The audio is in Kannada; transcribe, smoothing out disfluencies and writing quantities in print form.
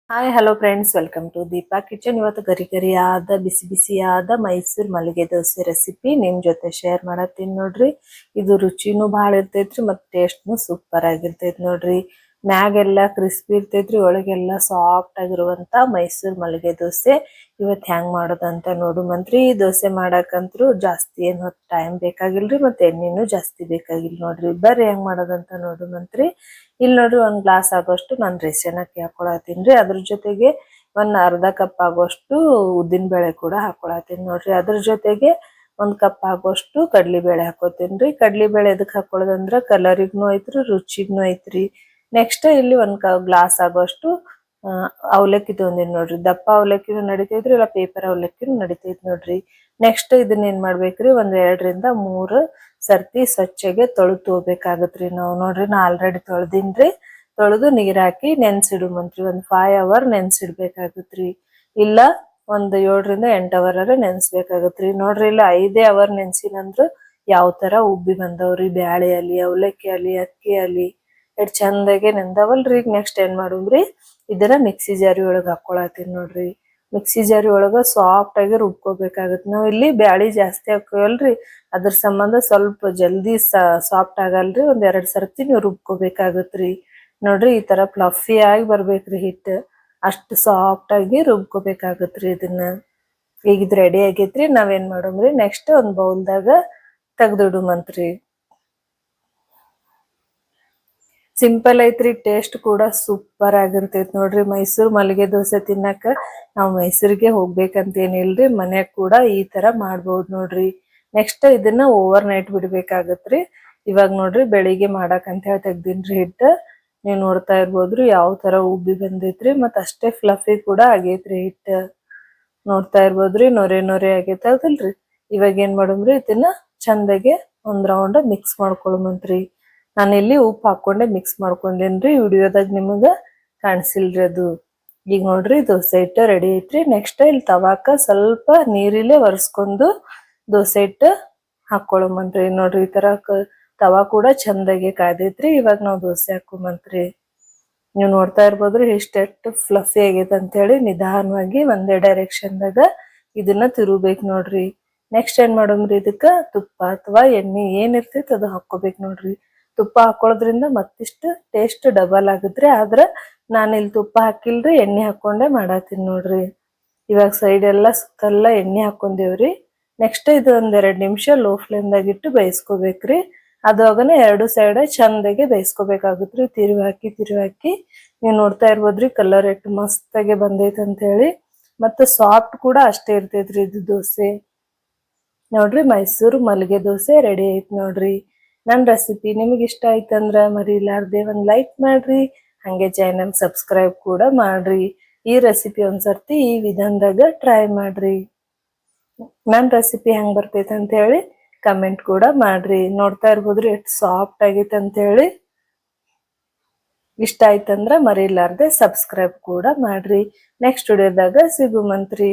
Hi hello friends, welcome to Deepa kitchen. ಇವತ್ತು ಗರಿ ಗರಿಯಾದ ಬಿಸಿ ಬಿಸಿಯಾದ ಮೈಸೂರು ಮಲ್ಲಿಗೆ ದೋಸೆ ರೆಸಿಪಿ ನಿಮ್ ಜೊತೆ ಶೇರ್ ಮಾಡತ್ತೀನಿ ನೋಡ್ರಿ. ಇದು ರುಚಿನೂ ಭಾಳ ಇರ್ತೈತ್ರಿ ಮತ್ತು ಟೇಸ್ಟ್ನು ಸೂಪರ್ ಆಗಿರ್ತೈತಿ ನೋಡ್ರಿ. ಮ್ಯಾಗೆಲ್ಲ ಕ್ರಿಸ್ಪಿ ಇರ್ತೈತ್ರಿ, ಒಳಗೆಲ್ಲ ಸಾಫ್ಟ್ ಆಗಿರುವಂತ ಮೈಸೂರು ಮಲ್ಲಿಗೆ ದೋಸೆ ಇವತ್ತು ಹೆಂಗ್ ಮಾಡೋದಂತ ನೋಡುಮಂತ್ರಿ. ಈ ದೋಸೆ ಮಾಡಕಂತ್ರು ಜಾಸ್ತಿ ಏನು ಹೊತ್ತು ಟೈಮ್ ಬೇಕಾಗಿಲ್ರಿ ಮತ್ತು ಎಣ್ಣೆನೂ ಜಾಸ್ತಿ ಬೇಕಾಗಿಲ್ಲ ನೋಡ್ರಿ. ಬರ್ರಿ ಹೆಂಗ್ ಮಾಡೋದಂತ ನೋಡುಮಂತ್ರಿ. ಇಲ್ಲಿ ನೋಡ್ರಿ, ಒಂದ್ ಗ್ಲಾಸ್ ಆಗೋಷ್ಟು ನಾನು ರೇಷನ್ ಅಕ್ಕಿ ಹಾಕೊಳತ್ತೀನಿ. ಅದ್ರ ಜೊತೆಗೆ ಒಂದ್ ಅರ್ಧ ಕಪ್ ಆಗೋಷ್ಟು ಉದ್ದಿನ ಬೇಳೆ ಕೂಡ ಹಾಕೊಳತ್ತೀನಿ ನೋಡ್ರಿ. ಅದ್ರ ಜೊತೆಗೆ ಒಂದ್ ಕಪ್ ಆಗೋಷ್ಟು ಕಡ್ಲಿ ಬೇಳೆ ಹಾಕೋತೀನಿ. ಕಡ್ಲಿ ಬೇಳೆ ಎದಕ್ ಹಾಕೊಳ್ಳೋದಂದ್ರ ಕಲರಿಗ್ನು ಐತ್ರಿ, ರುಚಿಗ್ನು ಐತ್ರಿ. ನೆಕ್ಸ್ಟ್ ಇಲ್ಲಿ ಒಂದ್ ಗ್ಲಾಸ್ ಆಗೋಷ್ಟು ಅವಲಕ್ಕಿ ತೊಗೊಂಡಿನಿ ನೋಡ್ರಿ. ದಪ್ಪ ಅವಲಕ್ಕಿನೂ ನಡಿತೈತ್ರಿ, ಇಲ್ಲ ಪೇಪರ್ ಅವಲಕ್ಕಿನೂ ನಡಿತೈತಿ ನೋಡ್ರಿ. ನೆಕ್ಸ್ಟ್ ಇದನ್ನ ಏನ್ ಮಾಡ್ಬೇಕ್ರಿ, ಒಂದ್ 2 ರಿಂದ 3 ಸರ್ತಿ ಸ್ವಚ್ಛಗೆ ತೊಳೆದು ತಗೋಬೇಕಾಗತ್ರಿ. ನಾವು ನೋಡ್ರಿ, ನಾ ಆಲ್ರೆಡಿ ತೊಳ್ದಿನ್ರಿ. ತೊಳೆದು ನೀರ್ ಹಾಕಿ ನೆನ್ಸಿಡುಮಂತ್ರಿ. ಒಂದ್ 5 ಅವರ್ ನೆನ್ಸಿಡ್ಬೇಕಾಗತ್ರಿ. ಇಲ್ಲ ಒಂದ್ 7 ರಿಂದ 8 ಅವರ್ ನೆನ್ಸ್ಬೇಕಾಗತ್ರಿ. ನೋಡ್ರಿ, ಇಲ್ಲ 5 ಅವರ್ ನೆನ್ಸಿನಂದ್ರ ಯಾವ ತರ ಉಬ್ಬಿ ಬಂದವ್ರಿ. ಬ್ಯಾಳೆ ಅಲ್ಲಿ, ಅವಲಕ್ಕಿ ಅಲ್ಲಿ, ಅಕ್ಕಿ ಅಲ್ಲಿ ಎಷ್ಟ್ ಚಂದಾಗೆ ನೆಂದವಲ್ರಿ. ಈಗ ನೆಕ್ಸ್ಟ್ ಏನ್ ಮಾಡುಮ್ರಿ, ಇದನ್ನ ಮಿಕ್ಸಿ ಜಾರಿ ಒಳಗ್ ಹಾಕೊಳತ್ತೀನಿ ನೋಡ್ರಿ. ಮಿಕ್ಸಿ ಜಾರಿ ಒಳಗ ಸಾಫ್ಟ್ ಆಗಿ ರುಬ್ಕೋಬೇಕಾಗತ್. ನಾವ್ ಇಲ್ಲಿ ಬ್ಯಾಳಿ ಜಾಸ್ತಿ ಹಾಕೋವಲ್ರಿ, ಅದ್ರ ಸಂಬಂಧ ಸ್ವಲ್ಪ ಜಲ್ದಿ ಸಾಫ್ಟ್ ಆಗಲ್ರಿ. ಒಂದ್ 2 ಸರ್ತಿ ನೀವು ರುಬ್ಕೋಬೇಕಾಗತ್ರಿ. ನೋಡ್ರಿ, ಈ ತರ ಫ್ಲಫಿ ಆಗಿ ಬರ್ಬೇಕ್ರಿ ಹಿಟ್ಟು. ಅಷ್ಟು ಸಾಫ್ಟ್ ಆಗಿ ರುಬ್ಕೋಬೇಕಾಗತ್ರಿ ಇದನ್ನ. ಈಗ ಇದು ರೆಡಿ ಆಗೈತ್ರಿ. ನಾವೇನ್ ಮಾಡೋಮ್ರಿ, ನೆಕ್ಸ್ಟ್ ಒಂದ್ ಬೌಲ್ದಾಗ ತೆಗ್ದಿಡುಮಂತ್ರಿ. ಸಿಂಪಲ್ ಐತ್ರಿ, ಟೇಸ್ಟ್ ಕೂಡ ಸೂಪರ್ ಆಗಿರ್ತೈತಿ ನೋಡ್ರಿ. ಮೈಸೂರು ಮಲ್ಲಿಗೆ ದೋಸೆ ತಿನ್ನಕ ನಾವು ಮೈಸೂರಿಗೆ ಹೋಗ್ಬೇಕಂತ ಏನಿಲ್ರಿ, ಮನ್ಯಾಗ ಕೂಡ ಈ ತರ ಮಾಡ್ಬೋದು ನೋಡ್ರಿ. ನೆಕ್ಸ್ಟ್ ಇದನ್ನ ಓವರ್ ನೈಟ್ ಬಿಡ್ಬೇಕಾಗತ್ರಿ. ಇವಾಗ ನೋಡ್ರಿ, ಬೆಳಿಗ್ಗೆ ಮಾಡಕಂತ ಹೇಳಿ ತೆಗ್ದಿನ್ರಿ ಹಿಟ್ಟು. ನೀವ್ ನೋಡ್ತಾ ಇರ್ಬೋದ್ರಿ ಯಾವ ತರ ಉಬ್ಬಿ ಬಂದೈತ್ರಿ, ಮತ್ ಅಷ್ಟೇ ಫ್ಲಫಿ ಕೂಡ ಆಗೈತ್ರಿ ಹಿಟ್ಟು. ನೋಡ್ತಾ ಇರ್ಬೋದ್ರಿ, ನೊರೆ ನೊರೆ ಆಗೈತೆ ಹೌದಲ್ರಿ. ಇವಾಗ ಏನ್ ಮಾಡುಮ್ರಿ, ಇದನ್ನ ಚಂದಾಗೆ ಒಂದ್ ರೌಂಡ್ ಮಿಕ್ಸ್ ಮಾಡ್ಕೊಳಮಂತ್ರಿ. ನಾನಿಲ್ಲಿ ಉಪ್ಪು ಹಾಕೊಂಡೆ ಮಿಕ್ಸ್ ಮಾಡ್ಕೊಂಡೇನ್ರಿ. ವಿಡಿಯೋದಾಗ ನಿಮಗ ಕಾಣಿಸಿಲ್ರಿ ಅದು. ಈಗ ನೋಡ್ರಿ, ದೋಸೆ ಹಿಟ್ಟು ರೆಡಿ ಐತ್ರಿ. ನೆಕ್ಸ್ಟ್ ಇಲ್ಲಿ ತವಾಕ ಸ್ವಲ್ಪ ನೀರಿಲ್ಲೇ ಒರೆಸ್ಕೊಂಡು ದೋಸೆ ಹಿಟ್ಟು ಹಾಕೊಳಮಂತ್ರಿ. ನೋಡ್ರಿ, ಈ ತರ ತವಾ ಕೂಡ ಚಂದಾಗೆ ಕಾದೈತ್ರಿ. ಇವಾಗ ನಾವ್ ದೋಸೆ ಹಾಕೋಮಂತ್ರಿ. ನೀವು ನೋಡ್ತಾ ಇರ್ಬೋದ್ರಿ ಎಷ್ಟು ಫ್ಲಫಿ ಆಗೈತೆ ಅಂತ ಹೇಳಿ. ನಿಧಾನವಾಗಿ ಒಂದೇ ಡೈರೆಕ್ಷನ್ದಾಗ ಇದನ್ನ ತಿರುಗ್ಬೇಕು ನೋಡ್ರಿ. ನೆಕ್ಸ್ಟ್ ಏನ್ ಮಾಡೋಮ್ರಿ, ಇದಕ್ಕ ತುಪ್ಪ ಅಥವಾ ಎಣ್ಣೆ ಏನಿರ್ತೈತಿ ಅದು ಹಾಕೋಬೇಕು ನೋಡ್ರಿ. ತುಪ್ಪ ಹಾಕೊಳ್ಳೋದ್ರಿಂದ ಮತ್ತಿಷ್ಟು ಟೇಸ್ಟ್ ಡಬಲ್ ಆಗುದ್ರಿ. ಆದ್ರ ನಾನು ಇಲ್ಲಿ ತುಪ್ಪ ಹಾಕಿಲ್ರಿ, ಎಣ್ಣೆ ಹಾಕೊಂಡೆ ಮಾಡತ್ತೀನಿ ನೋಡ್ರಿ. ಇವಾಗ ಸೈಡ್ ಎಲ್ಲ ಸುತ್ತೆಲ್ಲ ಎಣ್ಣೆ ಹಾಕೊಂಡೇವ್ರಿ. ನೆಕ್ಸ್ಟ್ ಇದು ಒಂದ್ 2 ನಿಮಿಷ ಲೋ ಫ್ಲೇಮ್ದಾಗ ಇಟ್ಟು ಬೇಯಿಸ್ಕೋಬೇಕ್ರಿ. ಅದಾಗನೆ 2 ಸೈಡ್ ಚಂದಾಗೆ ಬೇಯಿಸ್ಕೋಬೇಕಾಗುತ್ರಿ. ತಿರುವಿ ಹಾಕಿ ನೀವು ನೋಡ್ತಾ ಇರ್ಬೋದ್ರಿ, ಕಲರ್ ಎಷ್ಟು ಮಸ್ತಾಗೆ ಬಂದೈತೆ ಅಂತ ಹೇಳಿ. ಮತ್ತೆ ಸಾಫ್ಟ್ ಕೂಡ ಅಷ್ಟೇ ಇರ್ತೈತ್ರಿ ಇದು ದೋಸೆ. ನೋಡ್ರಿ, ಮೈಸೂರು ಮಲ್ಲಿಗೆ ದೋಸೆ ರೆಡಿ ಐತ್ ನೋಡ್ರಿ. ನನ್ನ ರೆಸಿಪಿ ನಿಮಗೆ ಇಷ್ಟ ಆಯ್ತಂದ್ರ ಮರಿಲಾರ್ದೆ ಒಂದ್ ಲೈಕ್ ಮಾಡ್ರಿ. ಹಂಗೆ ಚಾನಲ್ ಸಬ್ಸ್ಕ್ರೈಬ್ ಕೂಡ ಮಾಡ್ರಿ. ಈ ರೆಸಿಪಿ ಒಂದ್ಸರ್ತಿ ಈ ವಿಧಾನದಾಗ ಟ್ರೈ ಮಾಡ್ರಿ. ನನ್ನ ರೆಸಿಪಿ ಹೆಂಗ್ ಬರ್ತೈತೆ ಅಂತ ಹೇಳಿ ಕಮೆಂಟ್ ಕೂಡ ಮಾಡ್ರಿ. ನೋಡ್ತಾ ಇರ್ಬೋದ್ರಿ ಎಷ್ಟು ಸಾಫ್ಟ್ ಆಗೈತೆ ಅಂತ ಹೇಳಿ. ಇಷ್ಟ ಆಯ್ತಂದ್ರ ಮರಿಲಾರ್ದೆ ಸಬ್ಸ್ಕ್ರೈಬ್ ಕೂಡ ಮಾಡ್ರಿ. ನೆಕ್ಸ್ಟ್ ವಿಡಿಯೋದಾಗ ಸಿಗುಮಂತ್ರಿ.